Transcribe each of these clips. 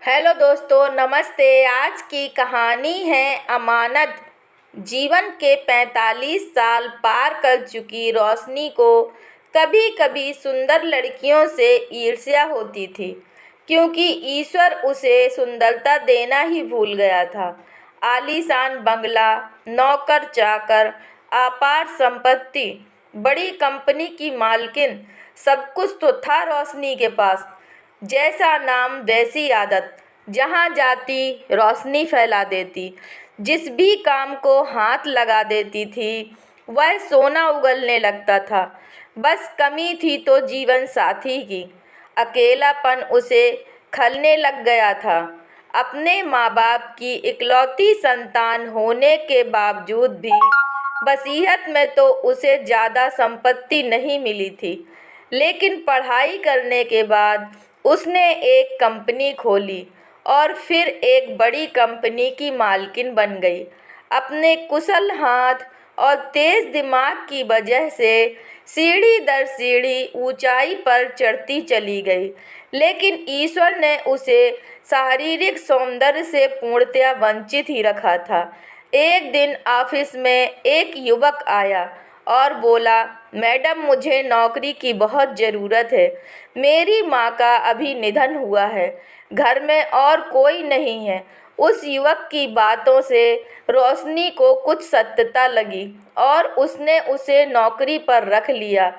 Hello दोस्तों, नमस्ते। आज की कहानी है अमानत। जीवन के 45 साल पार कर चुकी रोशनी को कभी कभी सुंदर लड़कियों से ईर्ष्या होती थी, क्योंकि ईश्वर उसे सुंदरता देना ही भूल गया था। आलीशान बंगला, नौकर चाकर, अपार संपत्ति, बड़ी कंपनी की मालकिन, सब कुछ तो था रोशनी के पास। जैसा नाम वैसी आदत, जहाँ जाती रोशनी फैला देती। जिस भी काम को हाथ लगा देती थी वह सोना उगलने लगता था। बस कमी थी तो जीवन साथी की। अकेलापन उसे खलने लग गया था। अपने माँ बाप की इकलौती संतान होने के बावजूद भी वसीयत में तो उसे ज़्यादा संपत्ति नहीं मिली थी, लेकिन पढ़ाई करने के बाद उसने एक कंपनी खोली और फिर एक बड़ी कंपनी की मालकिन बन गई। अपने कुशल हाथ और तेज दिमाग की वजह से सीढ़ी दर सीढ़ी ऊंचाई पर चढ़ती चली गई, लेकिन ईश्वर ने उसे शारीरिक सौंदर्य से पूर्णतया वंचित ही रखा था। एक दिन ऑफिस में एक युवक आया और बोला, मैडम, मुझे नौकरी की बहुत ज़रूरत है। मेरी माँ का अभी निधन हुआ है। घर में और कोई नहीं है। उस युवक की बातों से रोशनी को कुछ सत्यता लगी और उसने उसे नौकरी पर रख लिया।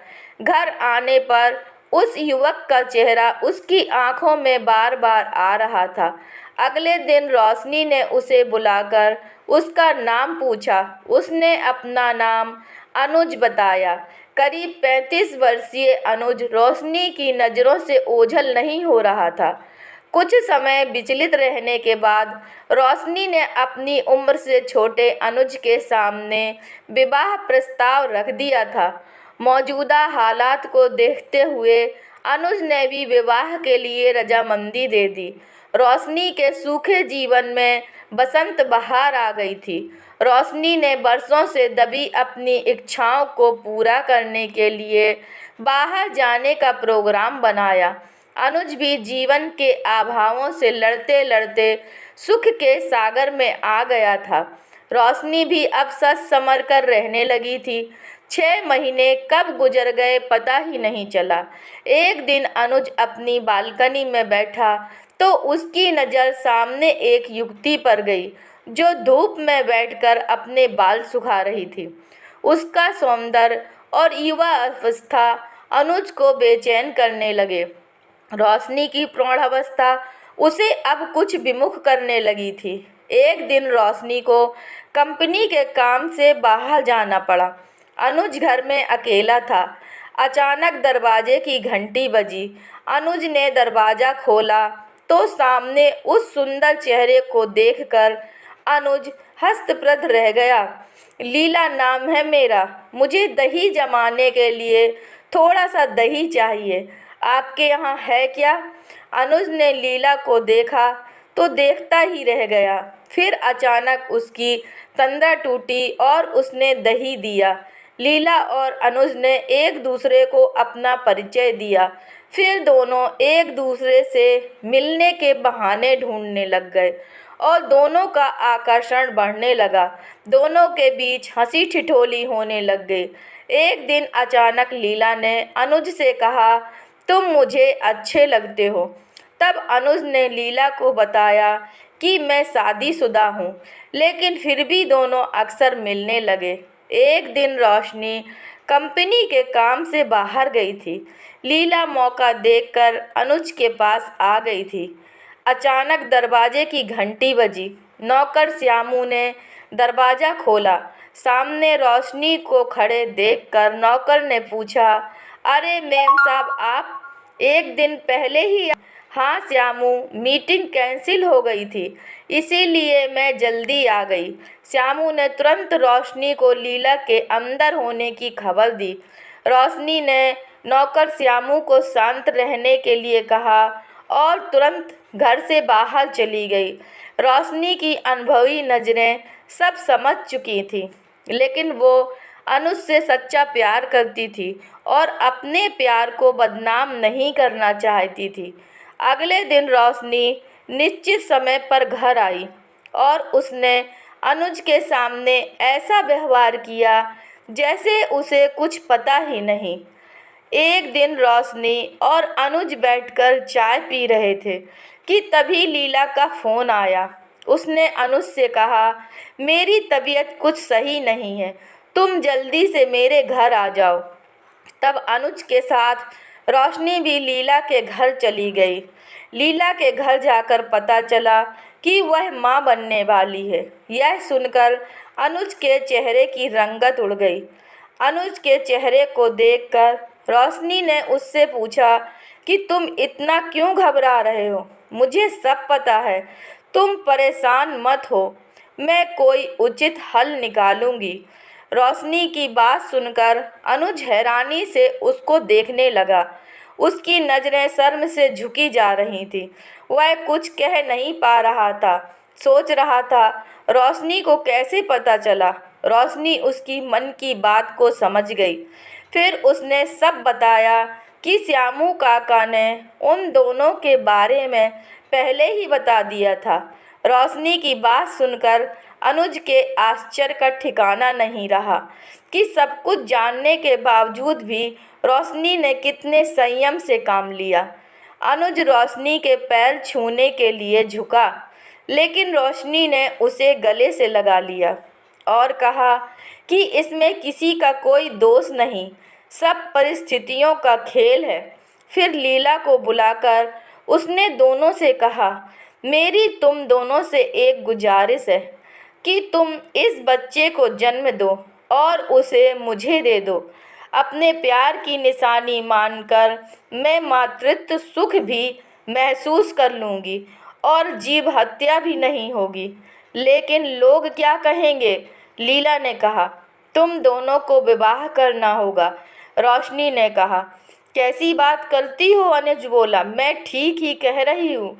घर आने पर उस युवक का चेहरा उसकी आंखों में बार बार आ रहा था। अगले दिन रोशनी ने उसे बुलाकर उसका नाम पूछा। उसने अपना नाम अनुज बताया। करीब 35 वर्षीय अनुज रोशनी की नज़रों से ओझल नहीं हो रहा था। कुछ समय विचलित रहने के बाद रोशनी ने अपनी उम्र से छोटे अनुज के सामने विवाह प्रस्ताव रख दिया था। मौजूदा हालात को देखते हुए अनुज ने भी विवाह के लिए रजामंदी दे दी। रोशनी के सूखे जीवन में बसंत बहार आ गई थी। रोशनी ने वर्षों से दबी अपनी इच्छाओं को पूरा करने के लिए बाहर जाने का प्रोग्राम बनाया। अनुज भी जीवन के अभावों से लड़ते लड़ते सुख के सागर में आ गया था। रोशनी भी अब सच समर कर रहने लगी थी। 6 महीने कब गुजर गए पता ही नहीं चला। एक दिन अनुज अपनी बालकनी में बैठा तो उसकी नज़र सामने एक युवती पर गई, जो धूप में बैठकर अपने बाल सुखा रही थी। उसका सौंदर्य और युवा अवस्था अनुज को बेचैन करने लगे। रोशनी की प्रौढ़ावस्था उसे अब कुछ विमुख करने लगी थी। एक दिन रोशनी को कंपनी के काम से बाहर जाना पड़ा। अनुज घर में अकेला था। अचानक दरवाजे की घंटी बजी। अनुज ने दरवाज़ा खोला तो सामने उस सुंदर चेहरे को देखकर अनुज हतप्रभ रह गया। लीला नाम है मेरा। मुझे दही जमाने के लिए थोड़ा सा दही चाहिए। आपके यहाँ है क्या? अनुज ने लीला को देखा तो देखता ही रह गया। फिर अचानक उसकी तंद्रा टूटी और उसने दही दिया। लीला और अनुज ने एक दूसरे को अपना परिचय दिया। फिर दोनों एक दूसरे से मिलने के बहाने ढूंढने लग गए और दोनों का आकर्षण बढ़ने लगा। दोनों के बीच हंसी ठिठोली होने लग गई। एक दिन अचानक लीला ने अनुज से कहा, तुम मुझे अच्छे लगते हो। तब अनुज ने लीला को बताया कि मैं शादीशुदा हूँ, लेकिन फिर भी दोनों अक्सर मिलने लगे। एक दिन रोशनी कंपनी के काम से बाहर गई थी। लीला मौका देखकर अनुज के पास आ गई थी। अचानक दरवाजे की घंटी बजी। नौकर श्यामू ने दरवाज़ा खोला। सामने रोशनी को खड़े देखकर नौकर ने पूछा, अरे मेम साहब, आप एक दिन पहले ही? हाँ श्यामू, मीटिंग कैंसिल हो गई थी, इसीलिए मैं जल्दी आ गई। श्यामू ने तुरंत रोशनी को लीला के अंदर होने की खबर दी। रोशनी ने नौकर श्यामू को शांत रहने के लिए कहा और तुरंत घर से बाहर चली गई। रोशनी की अनुभवी नज़रें सब समझ चुकी थी, लेकिन वो अनुज से सच्चा प्यार करती थी और अपने प्यार को बदनाम नहीं करना चाहती थी। अगले दिन रोशनी निश्चित समय पर घर आई और उसने अनुज के सामने ऐसा व्यवहार किया जैसे उसे कुछ पता ही नहीं। एक दिन रोशनी और अनुज बैठकर चाय पी रहे थे कि तभी लीला का फ़ोन आया। उसने अनुज से कहा, मेरी तबीयत कुछ सही नहीं है, तुम जल्दी से मेरे घर आ जाओ। तब अनुज के साथ रोशनी भी लीला के घर चली गई। लीला के घर जाकर पता चला कि वह माँ बनने वाली है। यह सुनकर अनुज के चेहरे की रंगत उड़ गई। अनुज के चेहरे को देखकर रोशनी ने उससे पूछा कि तुम इतना क्यों घबरा रहे हो? मुझे सब पता है, तुम परेशान मत हो, मैं कोई उचित हल निकालूंगी। रोशनी की बात सुनकर अनुज हैरानी से उसको देखने लगा। उसकी नज़रें शर्म से झुकी जा रही थी। वह कुछ कह नहीं पा रहा था। सोच रहा था रोशनी को कैसे पता चला। रोशनी उसकी मन की बात को समझ गई। फिर उसने सब बताया कि श्यामू काका ने उन दोनों के बारे में पहले ही बता दिया था। रोशनी की बात सुनकर अनुज के आश्चर्य का ठिकाना नहीं रहा कि सब कुछ जानने के बावजूद भी रोशनी ने कितने संयम से काम लिया। अनुज रोशनी के पैर छूने के लिए झुका, लेकिन रोशनी ने उसे गले से लगा लिया और कहा कि इसमें किसी का कोई दोष नहीं, सब परिस्थितियों का खेल है। फिर लीला को बुलाकर उसने दोनों से कहा, मेरी तुम दोनों से एक गुजारिश है कि तुम इस बच्चे को जन्म दो और उसे मुझे दे दो। अपने प्यार की निशानी मानकर मैं मातृत्व सुख भी महसूस कर लूँगी और जीव हत्या भी नहीं होगी। लेकिन लोग क्या कहेंगे? लीला ने कहा। तुम दोनों को विवाह करना होगा, रोशनी ने कहा। कैसी बात करती हो? अनुज बोला। मैं ठीक ही कह रही हूँ,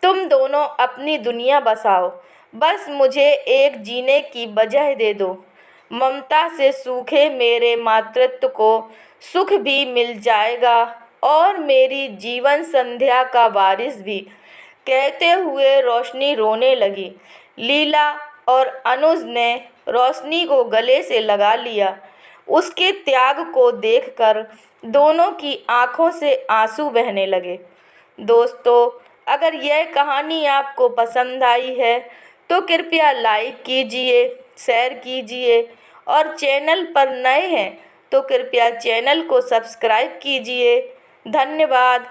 तुम दोनों अपनी दुनिया बसाओ, बस मुझे एक जीने की वजह दे दो। ममता से सूखे मेरे मातृत्व को सुख भी मिल जाएगा और मेरी जीवन संध्या का वारिस भी। कहते हुए रोशनी रोने लगी। लीला और अनुज ने रोशनी को गले से लगा लिया। उसके त्याग को देखकर दोनों की आंखों से आंसू बहने लगे। दोस्तों, अगर यह कहानी आपको पसंद आई है तो कृपया लाइक कीजिए, शेयर कीजिए और चैनल पर नए हैं तो कृपया चैनल को सब्सक्राइब कीजिए। धन्यवाद।